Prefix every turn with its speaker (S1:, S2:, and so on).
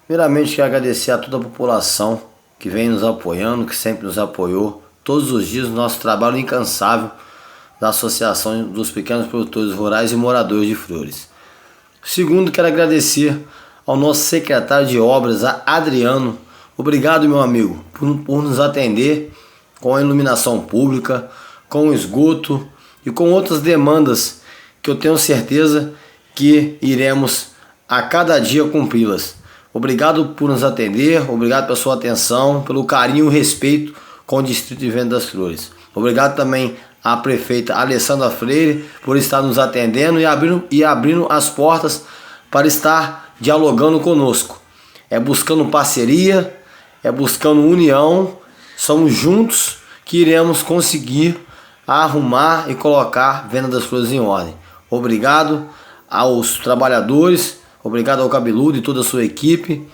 S1: Primeiramente, quero agradecer a toda a população que vem nos apoiando, que sempre nos apoiou todos os dias no nosso trabalho incansável da Associação dos Pequenos Produtores Rurais e Moradores de Flores. Segundo, quero agradecer ao nosso secretário de Obras, Adriano. Obrigado, meu amigo, por nos atender com a iluminação pública, com o esgoto e com outras demandas que eu tenho certeza que iremos a cada dia cumpri-las. Obrigado por nos atender, obrigado pela sua atenção, pelo carinho e respeito com o Distrito de Venda das Flores. Obrigado também à prefeita Alessandra Freire por estar nos atendendo e abrindo as portas para estar dialogando conosco. É buscando parceria, é buscando união, somos juntos que iremos conseguir arrumar e colocar Venda das Flores em ordem. Obrigado aos trabalhadores, obrigado ao Cabeludo e toda a sua equipe.